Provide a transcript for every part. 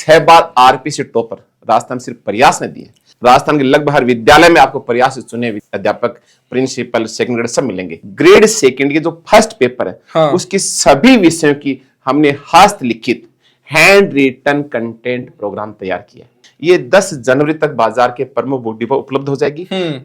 6 बार RPC topper Rajasthan सिर्फ प्रयास ने दिए। राजस्थान के लगभग हर विद्यालय में आपको प्रयास से चुने अध्यापक, प्रिंसिपल, सेकंड ग्रेड सब मिलेंगे। ग्रेड सेकंड के जो फर्स्ट पेपर है उसकी सभी विषयों की हमने हस्तलिखित हैंड रिटन कंटेंट प्रोग्राम तैयार किया। ये 10 जनवरी तक बाजार के प्रमुख बुक डिपो उपलब्ध हो जाएगी।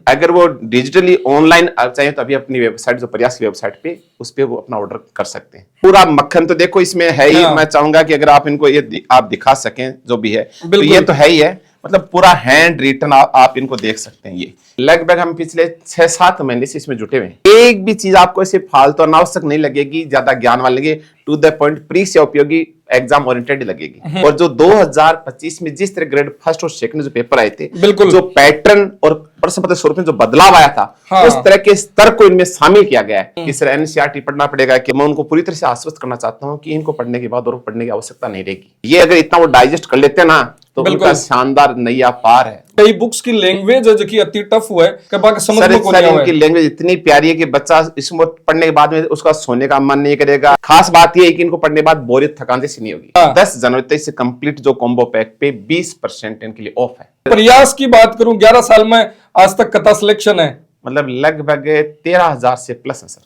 अगर वो डिजिटली ऑनलाइन चाहिए तो अभी अपनी वेबसाइट, जो प्रयास की वेबसाइट पे, उस पे वो अपना ऑर्डर कर सकते हैं। पूरा मक्खन तो देखो इसमें है ही। मैं चाहूंगा कि अगर आप इनको ये आप दिखा सकें जो भी है, तो ये तो है ही है। मतलब पूरा हैंड रिटन आप इनको देख सकते हैं। ये लगभग हम पिछले 6-7 महीने से इसमें जुटे हुए हैं। एक भी चीज आपको ऐसे फालतू अनावश्यक नहीं लगेगी, ज्यादा ज्ञान वाली लगेगी, टू द पॉइंट, प्री से उपयोगी, एग्जाम ओरिएंटेड लगेगी। और जो 2025 में जिस तरह ग्रेड फर्स्ट और सेकंड जो पेपर आए थे, जो पैटर्न और प्रश्न पत्र स्वरूप में जो बदलाव आया था, उस तरह के स्तर को इनमें शामिल किया गया है। इस तरह एनसीईआरटी पढ़ना पड़ेगा कि मैं उनको पूरी तरह से आश्वस्त करना चाहता हूँ कि इनको पढ़ने के बाद और पढ़ने की आवश्यकता नहीं रहेगी। ये अगर इतना वो डाइजेस्ट कर लेते हैं ना, तो उनका शानदार नैया पार है। कई बुक्स की लैंग्वेज है जो कि अति टफ हुआ है कि बाकी समझ में नहीं आया। इनकी लैंग्वेज इतनी प्यारी है कि बच्चा इसको पढ़ने के बाद में उसका सोने का मन नहीं करेगा। खास बात यह है कि इनको पढ़ने के बाद बोरियत, थकान जैसी नहीं होगी। 10 जनवरी तक से कंप्लीट जो कॉम्बो पैक पे 20% इनके लिए ऑफ है। प्रयास की बात करूं, 11 साल में आज तक कथा सिलेक्शन है, मतलब लगभग 13,000 से प्लस है सर।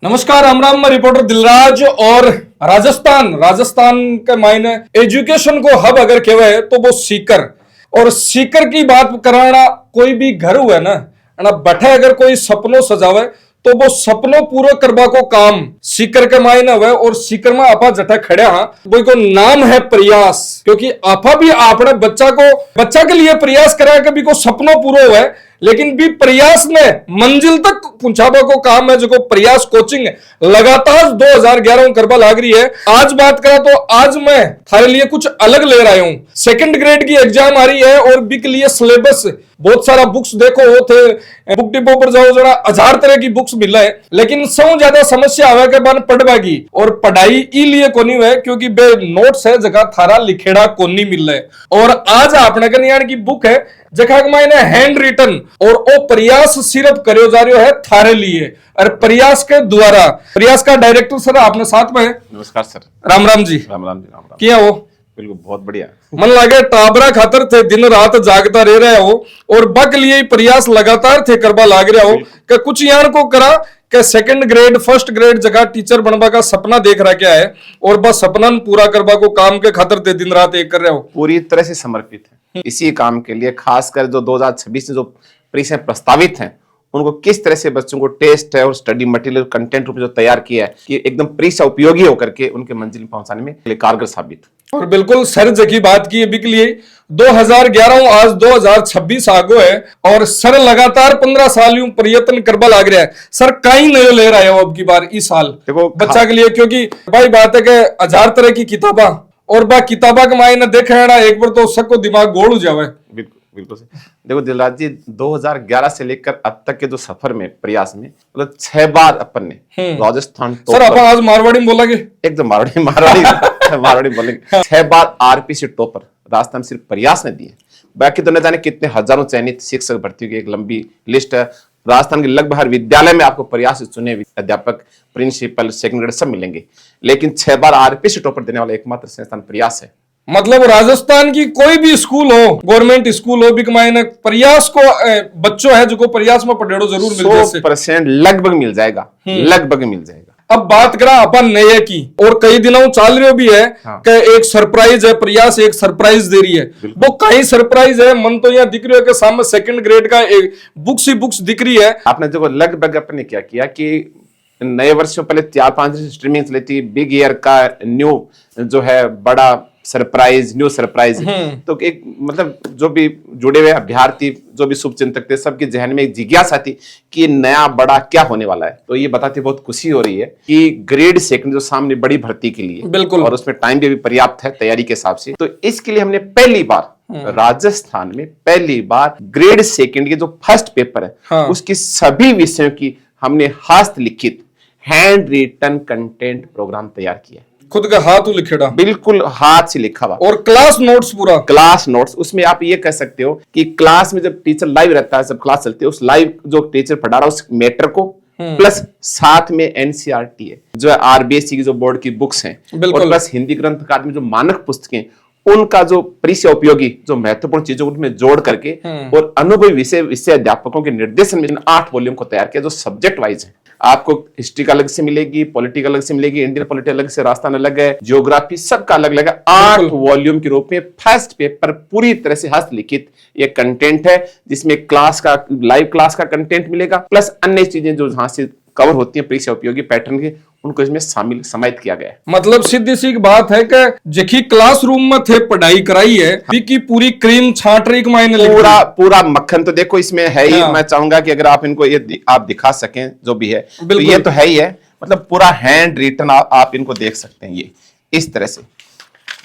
नमस्कार, राम रिपोर्टर दिलराज। और राजस्थान के मायने एजुकेशन को हब अगर कहवे तो वो सीकर, और सीकर की बात कराना, कोई भी घर हुआ ना बैठे अगर कोई सपनों सजावे तो वो सपनों पूरा करवा को काम सीकर के मायने हुए। और सीकर में आपा जटा खड़े हाँ, वो को नाम है प्रयास, क्योंकि आपा भी आपने बच्चा के लिए प्रयास करा कि भी को सपनों पूरा हुआ, लेकिन भी प्रयास में मंजिल तक पहुंचावा को काम है। जो को प्रयास कोचिंग लगातार 2011 करवा लाग रही है। आज बात करा तो आज मैं थारे लिए कुछ अलग ले रहा हूं। सेकंड ग्रेड की एग्जाम आ रही है और बी के लिए सिलेबस बहुत सारा बुक्स देखो वो थे, बुक डिपो पर जाओ जरा 1000 तरह की बुक्स मिला है, लेकिन सब ज्यादा समस्या आवे के बाद पढ़वा की और पढ़ाई लिए कोनी हुए, क्योंकि बे नोट्स है जगह थारा लिखेड़ा कोनी मिल रहा है। और आज आपने कन्याण की बुक है जगह मायने हैंड रिटन, और वो प्रयास सिर्फ करो जा रहे है थारे लिए और प्रयास के द्वारा। प्रयास का डायरेक्टर सर आपने साथ में है। नमस्कार सर। राम जी। राम। क्या हो? बिल्कुल, बहुत बढ़िया। मन लगे टाबरा खातर थे दिन रात जागता रह रहे हो, और बक लिए प्रयास लगातार थे करवा लाग रहा हो कि कुछ यार को करा कि सेकंड ग्रेड फर्स्ट ग्रेड जगह टीचर बनवा का सपना देख रहा क्या है, और बस सपना पूरा करवा को काम के खातर थे दिन रात एक कर रहे हो। पूरी तरह से समर्पित है इसी काम के लिए। खासकर जो 2026 में जो परीक्षाएं प्रस्तावित हैं, उनको किस तरह से बच्चों को टेस्ट है और स्टडी मटेरियल कंटेंट रूप में जो तैयार किया है कि एकदम परीक्षा उपयोगी होकर के उनके मंजिल में पहुंचाने में कारगर साबित। और बिल्कुल सर जकी बात की अभी के लिए 2011 आज 2026 आगो है, और सर लगातार 15 साल यूं प्रयत्न करवा लाग रहा है। सर कहीं नहीं ले रहा है अब की बार इस साल देखो बच्चा के लिए, क्योंकि भाई बात है कि 1000 तरह की किताबा, और बा किताबा के मायने देखे एक बार तो सबको दिमाग गोल हो जावे। बिल्कुल देखो दिलराज जी, 2011 से लेकर अब तक के जो सफर में प्रयास में मतलब 6 बार अपन ने राजस्थान सर अपन आज मारवाड़ी में बोलेंगे, एकदम मारवाड़ी बोलेंगे। 6 बार आरपीसी टॉपर राजस्थान सिर्फ प्रयास ने दिए। बाकी तो न जाने कितने हजारों चयनित शिक्षक भर्ती की एक लंबी लिस्ट है। राजस्थान के लगभग हर विद्यालय में आपको प्रयास से चुने अध्यापक, प्रिंसिपल, सेकंड ग्रेड सब मिलेंगे, लेकिन 6 बार आरपीसी टॉपर देने वाला एकमात्र संस्थान प्रयास है। मतलब राजस्थान की कोई भी स्कूल हो, गवर्नमेंट स्कूल हो, बिक मायने प्रयास को बच्चों है जो को प्रयास में पढ़ेड़ो जरूर मिल जाए। 100% लगभग मिल जाएगा, लगभग मिल जाएगा। अब बात करा अपन नए की, और कई दिनों चाल रही भी है कि एक सरप्राइज है, प्रयास एक सरप्राइज दे रही है। वो कई सरप्राइज है, मन तो यहाँ दिख रही है कि सामने सेकंड ग्रेड का एक बुक्स ही बुक्स दिख रही है। आपने जो लगभग अपने क्या किया कि नए वर्ष से पहले 4-5 स्ट्रीमिंग चली थी, बिग ईयर का न्यू जो है बड़ा सरप्राइज, न्यू सरप्राइज। तो एक मतलब जो भी जुड़े हुए अभ्यर्थी, जो भी शुभचिंतक थे, सबके जहन में एक जिज्ञासा थी कि नया बड़ा क्या होने वाला है। तो ये बताते बहुत खुशी हो रही है कि ग्रेड सेकंड जो सामने बड़ी भर्ती के लिए बिल्कुल, और उसमें टाइम भी पर्याप्त है तैयारी के हिसाब से। तो इसके लिए हमने पहली बार राजस्थान में पहली बार ग्रेड सेकंड के जो फर्स्ट पेपर है उसकी सभी विषयों की हमने हस्तलिखित हैंड रिटन कंटेंट प्रोग्राम तैयार किया। खुद का हाथ लिखेड़ा, बिल्कुल हाथ से लिखा हुआ, और क्लास नोट्स, पूरा क्लास नोट्स। उसमें आप ये कह सकते हो कि क्लास में जब टीचर लाइव रहता है, जब क्लास चलती है, उस लाइव जो टीचर पढ़ा रहा है उस मैटर को प्लस साथ में एनसीईआरटी है, जो आरबीएसई की जो बोर्ड की बुक्स हैं, और प्लस हिंदी ग्रंथ अकादमी जो मानक पुस्तकें, उनका जो परिचय उपयोगी जो महत्वपूर्ण चीजों को उनमें जोड़ करके और अनुभवी विषय अध्यापकों के निर्देशन में 8 वॉल्यूम को तैयार किया, जो सब्जेक्ट वाइज है। आपको हिस्ट्री का अलग से मिलेगी, पॉलिटिकल अलग से मिलेगी, इंडियन पॉलिटी अलग से, राजस्थान अलग है, ज्योग्राफी सबका अलग अलग है। 8 वॉल्यूम के रूप में फर्स्ट पेपर पूरी तरह से हस्तलिखित ये कंटेंट है, जिसमें क्लास का लाइव क्लास का कंटेंट मिलेगा, प्लस अन्य चीजें जो जहां से कवर होती है परिचय उपयोगी पैटर्न के, उनको इसमें शामिल समाहित किया गया है। मतलब सीधी सी बात है कि जखी क्लासरूम में थे पढ़ाई कराई है, की पूरी क्रीम छाट रही मायने पूरा मक्खन तो देखो इसमें है ही। मैं चाहूंगा कि अगर आप इनको ये आप दिखा सकें जो भी है, तो ये तो है ही है, मतलब पूरा हैंड रिटन आप इनको देख सकते हैं ये इस तरह से।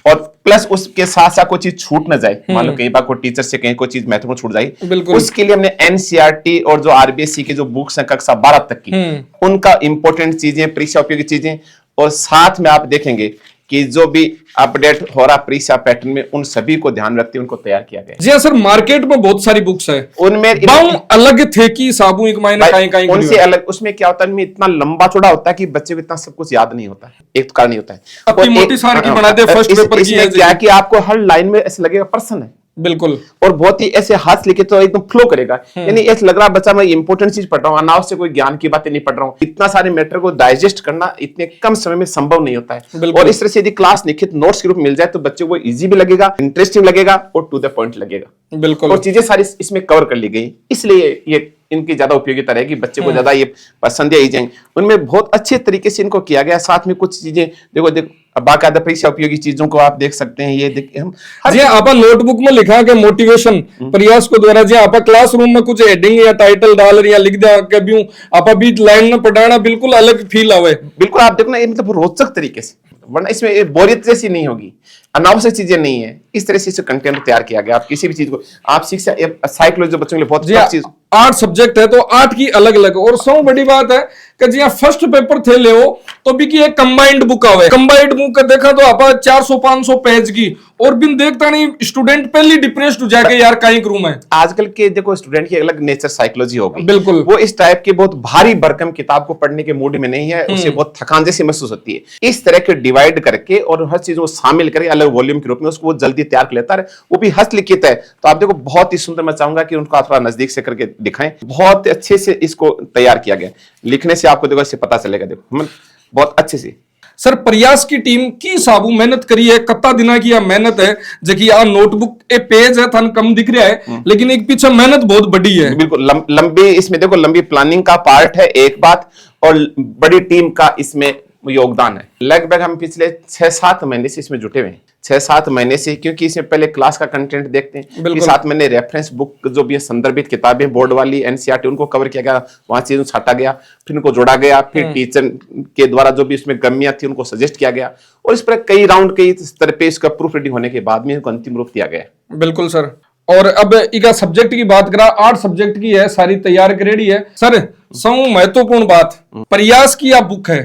और प्लस उसके साथ साथ कोई चीज छूट ना जाए, मान लो कई बार कोई टीचर से कहीं कोई चीज महत्वपूर्ण छूट जाए, उसके लिए हमने एनसीईआरटी और जो आरबीएसई की जो बुक्स हैं कक्षा 12 तक की, उनका इंपॉर्टेंट चीजें, परीक्षा उपयोगी चीजें, और साथ में आप देखेंगे कि जो भी अपडेट हो रहा परीक्षा पैटर्न में, उन सभी को ध्यान रखते हुए उनको तैयार किया गया। जी हाँ सर, मार्केट में बहुत सारी बुक्स है, उनमें अलग थे कि साबु एक महीने उनसे अलग। उसमें क्या होता है, इतना लंबा चौड़ा होता है कि बच्चे को इतना सब कुछ याद नहीं होता है, एक तो कारण नहीं होता है। अपनी मोटी सार की बनाते फर्स्ट पेपर की है क्या कि आपको हर लाइन में ऐसा लगेगा पर्सन है, बिल्कुल, और बहुत ही ऐसे हाथ लिखे तो एकदम फ्लो करेगा, यानी ऐसा लग रहा है बच्चा मैं इंपॉर्टेंट चीज पढ़ रहा हूँ, अनावश्यक से कोई ज्ञान की बातें नहीं पढ़ रहा हूँ। इतना सारे मैटर को डाइजेस्ट करना इतने कम समय में संभव नहीं होता है, और इस तरह से यदि क्लास लिखित नोट्स के रूप में मिल जाए तो बच्चे को इजी भी लगेगा, इंटरेस्टिंग लगेगा और टू द पॉइंट लगेगा, बिल्कुल, और चीजें सारी इसमें कवर कर ली गई, इसलिए ये इनकी ज्यादा उपयोगिता रहेगी, बच्चे को ज्यादा ये पसंद आई जाएंगे। उनमें बहुत अच्छे तरीके से इनको किया गया। साथ में कुछ चीजें देखो बाकायदा परीक्षा उपयोगी चीजों को आप देख सकते हैं। ये हम जी आप नोटबुक में लिखा के मोटिवेशन प्रयास को द्वारा जी आप क्लासरूम में कुछ हेडिंग या टाइटल डाल रही या लिख दिया कभी आप बीच लाइन में पढ़ाना बिल्कुल अलग फील आवे। बिल्कुल आप देखो ना, ये मतलब रोचक तरीके से, वरना इसमें बोरियत जैसी नहीं होगी, अनावश्यक चीजें नहीं है, इस तरह से कंटेंट तैयार किया गया। आप किसी भी चीज को आप शिक्षा साइकोलॉजी बच्चों के लिए बहुत चीज 8 सब्जेक्ट है तो 8 की अलग अलग, और सब बड़ी बात है कि जी फर्स्ट पेपर थे ले हो तो भी की एक कंबाइंड बुक आवे, कंबाइंड बुक देखा तो आप 400-500 पेज की, और बिन देखता नहीं स्टूडेंट पहले डिप्रेस्ड हो जाके यार कहीं करूं मैं। आजकल के देखो स्टूडेंट की अलग नेचर साइकोलॉजी हो गई, बिल्कुल, वो इस टाइप की बहुत भारी भरकम किताब को पढ़ने के मूड में नहीं है, उसे बहुत थकान जैसी महसूस होती है। इस तरह के डिवाइड करके और हर चीज को शामिल करके अलग वॉल्यूम के रूप में उसको वो जल्दी तैयार कर लेता है, वो भी हस्तलिखित है। तो आप देखो बहुत ही सुंदर, मैं चाहूंगा कि उनको थोड़ा नजदीक से करके दिखाएं, बहुत अच्छे से इसको तैयार किया गया। लिखने से आपको देखो इससे पता चलेगा, देखो बहुत अच्छे से। सर प्रयास की टीम की साबू मेहनत करी है, कत्ता दिना की मेहनत है, जबकि आ नोटबुक ए पेज है थान कम दिख रहा है, लेकिन एक पीछे मेहनत बहुत बड़ी है। बिल्कुल लंबी, इसमें देखो लंबी प्लानिंग का पार्ट है एक बात, और बड़ी टीम का इसमें योगदान है। लगभग हम पिछले 6-7 महीने से इसमें जुटे हुए हैं, 6-7 महीने से, क्योंकि इसमें पहले क्लास का कंटेंट देखते हैं, फिर 7 महीने रेफरेंस बुक जो भी संदर्भित किताबें बोर्ड वाली एनसीईआरटी उनको कवर किया गया, वहां चीजों छाटा गया, फिर उनको जोड़ा गया, फिर टीचर के द्वारा जो भी इसमें कमियां थी उनको सजेस्ट किया गया, और इस पर कई राउंड कई स्तर पे इसका प्रूफ रीडिंग होने के बाद में अंतिम रूप दिया गया। बिल्कुल सर, और अब इका सब्जेक्ट की बात करा, 8 सब्जेक्ट की है, सारी तैयार करेड़ी है सर। महत्वपूर्ण बात प्रयास की आप बुक है,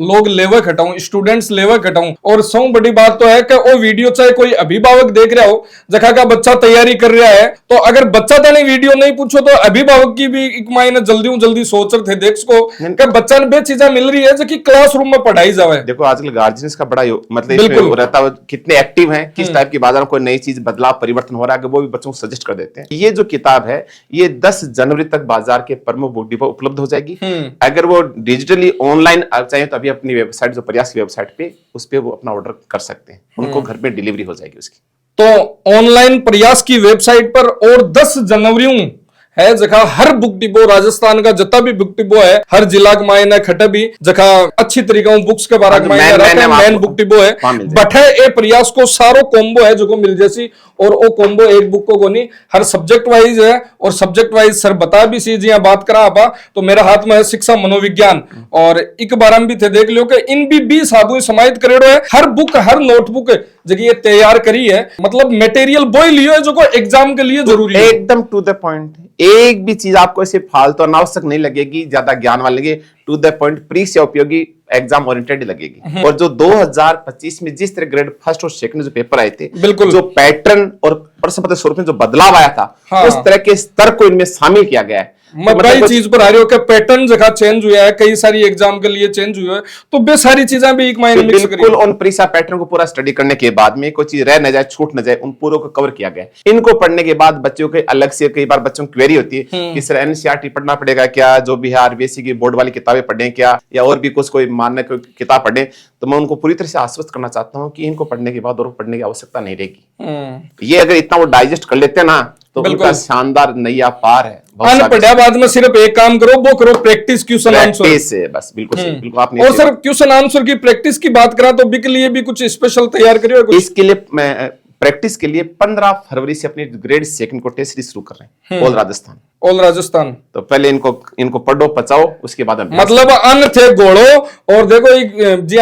लोग लेवे खटाऊं, स्टूडेंट्स लेवे खटाऊं, और सौ बड़ी बात तो है कि वो वीडियो चाहे कोई अभिभावक देख रहा हो जखा का बच्चा तैयारी कर रहा है, तो अगर बच्चा तो नहीं वीडियो नहीं पूछो तो अभिभावक की भी एक मायने जल्दी सोच रहे थे देख सको कि बच्चा ने बे चीजें मिल रही है जो कि क्लासरूम में पढ़ाई जाए। देखो आजकल गार्जियंस का बड़ा मतलब इसमें रहता है, कितने एक्टिव हैं, किस टाइप की बाजार में कोई नई चीज बदलाव परिवर्तन हो रहा है, वो भी बच्चों को सजेस्ट कर देते हैं। ये जो किताब है ये 10 जनवरी तक बाजार के प्रमुख बुक डिपो उपलब्ध हो जाएगी। अगर वो डिजिटली ऑनलाइन चाहिए तो अभी अपनी वेबसाइट, जो प्रयास की वेबसाइट पे, उस पे वो अपना ऑर्डर कर सकते हैं, उनको घर पे डिलीवरी हो जाएगी उसकी। तो ऑनलाइन प्रयास की वेबसाइट पर, और 10 जनवरी है जखा हर बुक डिपो, राजस्थान का जितना भी बुक डिपो है, हर जिला के मायने खटे भी जखा अच्छी तरीका बुक्स के बारे में मैन बुक डिपो है, बटे ए प्रयास को सारो कॉम्बो है जो को मिल जैसी, और वो कॉम्बो एक बुक को नहीं, हर सब्जेक्ट वाइज है, और सब्जेक्ट वाइज सर बता भी सी जी बात करा आपा तो मेरा हाथ में है शिक्षा मनोविज्ञान, और एक बार हम भी थे देख लियो कि इन भी 20 साबु समाहित करेड़ो है, हर बुक हर नोटबुक जगह ये तैयार करी है, मतलब मटेरियल बोई लियो है जो को एग्जाम के लिए जरूरी है, एकदम टू द पॉइंट। एक भी चीज आपको ऐसे फालतू अनावश्यक नहीं लगेगी, ज्यादा ज्ञान वाली लगेगी, टू द पॉइंट, परीक्षा उपयोगी, एग्जाम ओरिएंटेड लगेगी। और जो 2025 में जिस तरह ग्रेड फर्स्ट और सेकंड जो पेपर आए थे, बिल्कुल जो पैटर्न और प्रश्न पत्र स्वरूप में जो बदलाव आया था, उस तरह के स्तर को इनमें शामिल किया गया है। मैं भाई चीज पर आ रही हो कि पैटर्न जगह चेंज हुआ है, कई सारी एग्जाम के लिए चेंज हुआ है, तो बे सारी चीजें भी एक मायने मिक्स करी। बिल्कुल उन परीक्षा पैटर्न को पूरा स्टडी करने के बाद में कोई चीज रह न जाए, छूट न जाए, उन पूरों को कवर किया गया। इनको पढ़ने के बाद बच्चों के अलग से कई बार बच्चों की क्वेरी होती है कि सर एनसीईआरटी पढ़ना पड़ेगा क्या, जो भी है आरबीएसई की बोर्ड वाली किताबें पढ़ें क्या, या और भी कुछ कोई मानने कोई किताब पढ़ें। तो मैं उनको पूरी तरह से आश्वस्त करना चाहता हूँ कि इनको पढ़ने के बाद और पढ़ने की आवश्यकता नहीं रहेगी। ये अगर इतना वो डाइजेस्ट कर लेते हैं ना तो उनका शानदार नैया पार है। अनपढ़ा बाद में सिर्फ एक काम करो, वो करो प्रैक्टिस क्वेश्चन आंसर से, बस बिल्कुल सही, बिल्कुल आपने। और सर क्वेश्चन आंसर की प्रैक्टिस की बात करा तो बी के लिए भी कुछ स्पेशल तैयार करिए कुछ? इसके लिए मैं प्रैक्टिस के लिए 15 फरवरी से अपने ग्रेड 2 को टेस्ट सीरीज शुरू कर रहे हैं, ऑल राजस्थान। ऑल राजस्थान तो पहले इनको पढ़ो पचाओ, उसके बाद मतलब अन्न थे गोड़ो। और देखो एक जी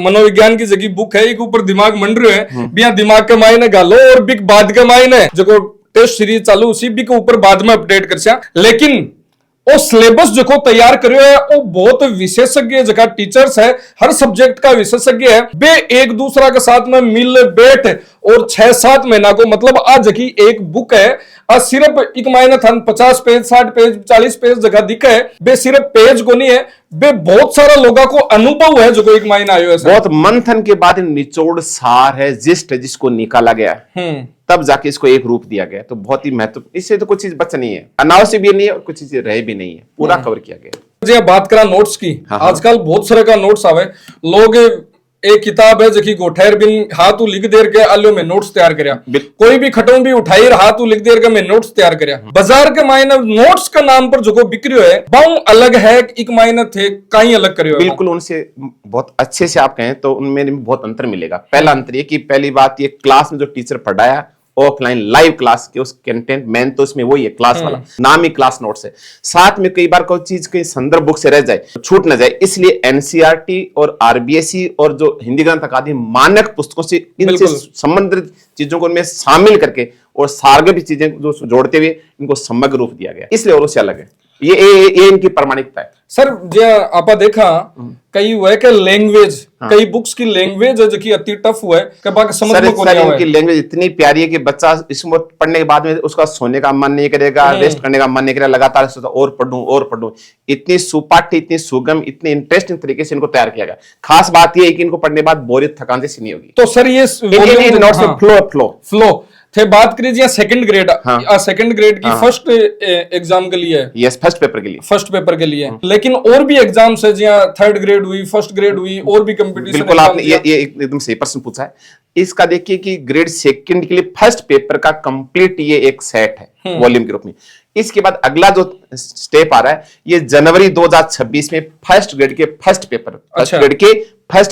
मनोविज्ञान की जगह बुक है, एक ऊपर दिमाग मंड रहे है, बिया दिमाग के मायने गालो और बिक बाद के मायने जो टेस्ट सीरीज चालू उसी भी के ऊपर बाद में अपडेट कर। लेकिन वो सिलेबस जो तैयार करियो है वो बहुत विशेषज्ञ जगह टीचर्स है, हर सब्जेक्ट का विशेषज्ञ है, वे एक दूसरा के साथ में मिल बैठ और 6-7 महीना को मतलब आज की एक बुक है और सिर्फ एक महीना था 50 पेज 60 पेज 40 पेज जगह दिखा है, वे सिर्फ पेज को नहीं है, वे बहुत सारा लोगों को अनुभव है जो एक महीना आयो है। बहुत मंथन के बाद निचोड़ सार है, जिस्ट जिसको निकाला गया तब जाके इसको एक रूप दिया गया। तो बहुत ही महत्व, इससे तो कुछ चीज बच नहीं है, अनावश्यक भी नहीं है और कुछ चीजें रहे भी नहीं है, पूरा कवर किया गया। जी बात करा नोट्स की, आजकल बहुत सारे का नोट्स आवे, लोग एक किताब है जकी गोठेर बिन हाथ लिख देर के आलो में नोट्स तैयार करया, कोई भी खटों भी उठाई हाथ लिख देर के मैं नोट्स तैयार करया। बाजार के मायने नोट्स का नाम पर जो बिक्री है बहु अलग है, एक मायने थे कहीं अलग करियो। बिल्कुल उनसे बहुत अच्छे से आप कहें तो उनमें भी बहुत अंतर मिलेगा। पहला अंतर ये कि पहली बात ये क्लास में जो टीचर पढ़ाया ऑफलाइन लाइव क्लास के उस कंटेंट मेन तो इसमें वही है, क्लास वाला नाम ही क्लास नोट्स है। साथ में कई बार कोई चीज कहीं संदर्भ बुक से रह जाए, छूट न जाए, इसलिए एनसीईआरटी और आरबीएसई और जो हिंदी ग्रंथ अकादमी मानक पुस्तकों से इनसे संबंधित चीजों को इनमें शामिल करके और सार्वजनिक चीजें जो जोड़ते हुए इनको समग्र रूप दिया गया, इसलिए और उससे अलग है। ये इनकी प्रामाणिकता है। सर जो आपा देखा कई हुआ है कि लैंग्वेज कई बुक्स की लैंग्वेज है जो कि अति टफ हुआ है कि बाकी समझ में नहीं आया। इनकी लैंग्वेज इतनी प्यारी है कि बच्चा इसमें पढ़ने के बाद में उसका सोने का मन नहीं करेगा, रेस्ट करने का मन नहीं करेगा, लगातार और पढ़ूं। इतनी सुपाठ्य, इतनी सुगम, इतनी इंटरेस्टिंग तरीके से इनको तैयार किया गया। खास बात यह है कि इनको पढ़ने के बाद बोरियत थकान जैसी नहीं होगी। तो सर ये नोट्स में फ्लो थे बात करिए सेकंड ग्रेड, सेकंड ग्रेड की फर्स्ट एग्जाम के लिए, यस फर्स्ट पेपर के लिए, लेकिन और भी एग्जाम्स है जहाँ थर्ड ग्रेड हुई, फर्स्ट ग्रेड हुई, और भी कंपटीशन। बिल्कुल आपने ये एकदम सही प्रश्न पूछा है। इसका देखिए कि ग्रेड 2 के लिए फर्स्ट पेपर का कंप्लीट ये एक सेट है वॉल्यूम के रूप में। इसके बाद अगला जो स्टेप आ रहा है ये जनवरी 2026 में फर्स्ट ग्रेड के फर्स्ट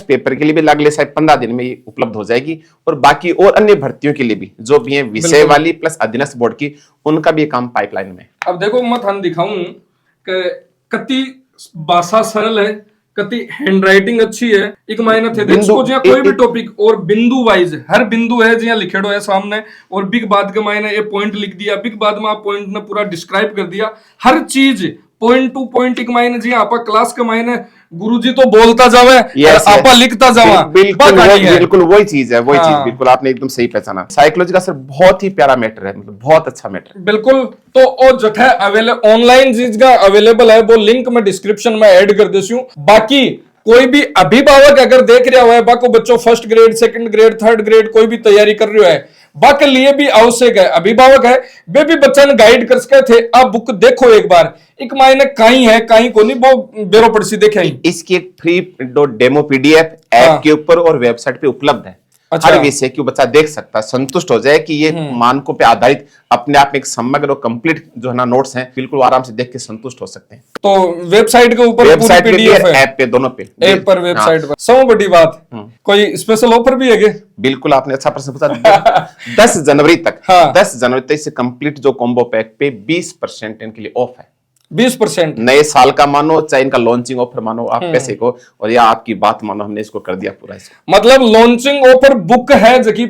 पेपर के लिए भी अगले शायद 15 दिन में ये उपलब्ध हो जाएगी, और बाकी और अन्य भर्तियों के लिए भी जो भी है विषय वाली प्लस अधीनस्थ बोर्ड की, उनका भी काम पाइपलाइन में। अब देखो मैं थान दिखाऊं कि कति भाषा सरल है, कति हैंडराइटिंग अच्छी है, एक मायने थे देखो जो कोई भी टॉपिक और बिंदु वाइज हर बिंदु है जो लिखेड़ो है सामने, और बिग बाद के मायने ये पॉइंट लिख दिया, बिग बाद में आप पॉइंट ने पूरा डिस्क्राइब कर दिया, हर चीज पॉइंट टू पॉइंट एक मायने जी आपा क्लास के मायने गुरुजी तो बोलता जावे आपा लिखता जावा। बिल्कुल वही चीज है, वही चीज बिल्कुल आपने एकदम सही पहचाना। साइकोलॉजी का सर बहुत ही प्यारा मैटर है, मतलब बहुत अच्छा मैटर है। बिल्कुल। तो ओ जो है अवेलेबल ऑनलाइन चीज का अवेलेबल है, वो लिंक मैं डिस्क्रिप्शन में ऐड कर देती हूँ। बाकी कोई भी अभिभावक अगर देख रहा हुआ है बाको बच्चों first grade second grade third grade कोई भी तैयारी कर रहे है, बाकी लिए भी आवश्यक है, अभिभावक है वे भी बच्चा ने गाइड कर सके थे। आप बुक देखो एक बार, एक मायने कहीं है कहीं को नहीं, वो बेरो पड़सी देखे। इसकी एक फ्री डेमो पीडीएफ ऐप के ऊपर और वेबसाइट पे उपलब्ध है। हर विषय की बच्चा देख सकता है, संतुष्ट हो जाए कि ये मानकों पे आधारित अपने आप में एक समग्र और कंप्लीट जो है ना नोट्स हैं, बिल्कुल आराम से देख के संतुष्ट हो सकते हैं। तो वेबसाइट के ऊपर वेबसाइट पीडीएफ है, ऐप पे दोनों पे, ऐप पर वेबसाइट पर। सब बड़ी बात कोई स्पेशल ऑफर भी है क्या? बिल्कुल आपने अच्छा प्रश्न पूछा। 10 जनवरी तक 10 जनवरी तक से कंप्लीट जो कॉम्बो पैक पे 20% इनके लिए ऑफ है। 20% नए साल का मानो चाहे इनका लॉन्चिंग ऑफर मानो आप पैसे को, और या आपकी बात मानो, हमने इसको कर दिया पूरा। इसको मतलब लॉन्चिंग ऑफर बुक है जकी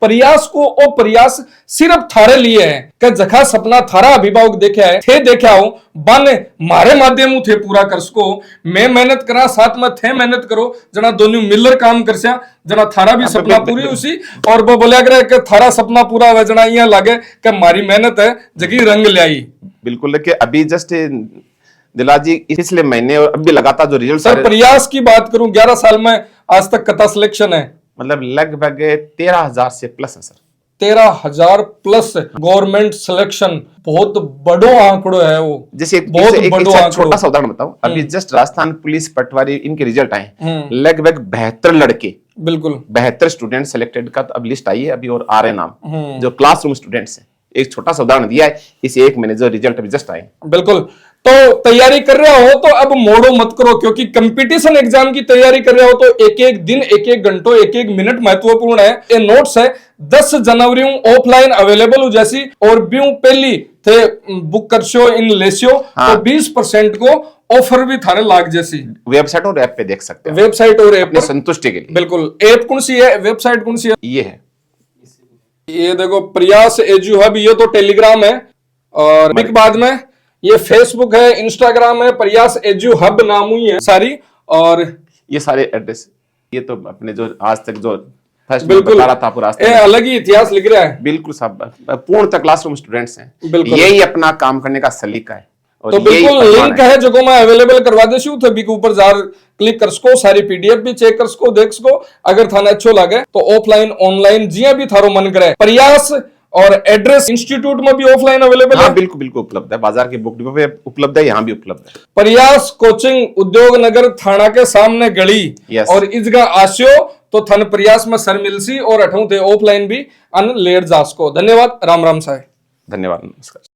प्रयास को और प्रयास सिर्फ थारे लिए है कि जखा सपना थारा अभिभावक देखे है थे देखे हो बन मारे माध्यम थे पूरा कर सको। मैं मेहनत करा साथ में थे मेहनत करो, जना दोनों मिलकर काम कर जना थारा भी सपना पूरी उसी, और वो बोलिया करे कि थारा सपना पूरा हुआ जना यहाँ लगे कि मारी मेहनत है जगी रंग ले आई। बिल्कुल। देखिए अभी जस्ट दिलराज जी पिछले महीने और अभी लगातार जो रिजल्ट सर प्रयास की बात करूं 11 साल में आज तक कता सिलेक्शन है, मतलब लगभग 13,000 से प्लस है सर। 13,000 प्लस गवर्नमेंट सिलेक्शन, बहुत बड़ो आंकड़ो है वो। जैसे बहुत एक बड़ो छोटा सा उदाहरण बताऊं, अभी जस्ट राजस्थान पुलिस पटवारी इनके रिजल्ट आए, लगभग 72 लड़के, बिल्कुल 72 स्टूडेंट सिलेक्टेड का तो अब लिस्ट आई है अभी, और आ रहे नाम जो क्लासरूम स्टूडेंट्स हैं। एक छोटा सा उदाहरण दिया है, इस एक महीने जो रिजल्ट अभी जस्ट आए। बिल्कुल। तो तैयारी कर रहे हो तो अब मोड़ो मत करो, क्योंकि कंपटीशन एग्जाम की तैयारी कर रहे हो तो एक एक दिन, एक एक घंटों, एक एक मिनट महत्वपूर्ण है। ये नोट्स है 10 जनवरी ऑफलाइन अवेलेबल हो जैसी, और ब्यू पहली थे बुक करशो इन लेसियो, तो 20% को ऑफर भी थाने लाग जैसी। वेबसाइट और ऐप पे देख सकते हैं, वेबसाइट और ऐप अपनी संतुष्टि के लिए। बिल्कुल। ऐप कौन सी है, वेबसाइट कौन सी है? ये है, ये देखो प्रयास एजू हब, ये तो टेलीग्राम है, और एक बाद में ये फेसबुक है, इंस्टाग्राम है, प्रयास एजू हब नाम ही है सारी। और ये सारे एड्रेस, ये तो अपने जो आज तक जो फर्स्ट बिल्कुल बता रहा था पूरा, अलग ही इतिहास लिख रहा है। बिल्कुल सब पूर्णतः क्लासरूम स्टूडेंट्स हैं, बिल्कुल। यही अपना काम करने का सलीका है। और तो बिल्कुल लिंक है जो को मैं अवेलेबल करवा देसी हूं, तभी के ऊपर जार क्लिक कर सको, सारी पीडीएफ भी चेक कर सको, देख सको। अगर थाने अच्छो लगे तो ऑफलाइन ऑनलाइन जिया भी थारो मन करे। प्रयास और एड्रेस इंस्टीट्यूट में भी ऑफलाइन अवेलेबल है। बिल्कुल बिल्कुल उपलब्ध है, बाजार के बुक डिपो पे उपलब्ध है, यहाँ भी उपलब्ध है। प्रयास कोचिंग उद्योग नगर थाना के सामने गली, और इसका आस्यो तो थन प्रयास में सर मिलसी, और अठों थे ऑफलाइन भी अन लेट जासको। धन्यवाद, राम राम साहेब। धन्यवाद, नमस्कार।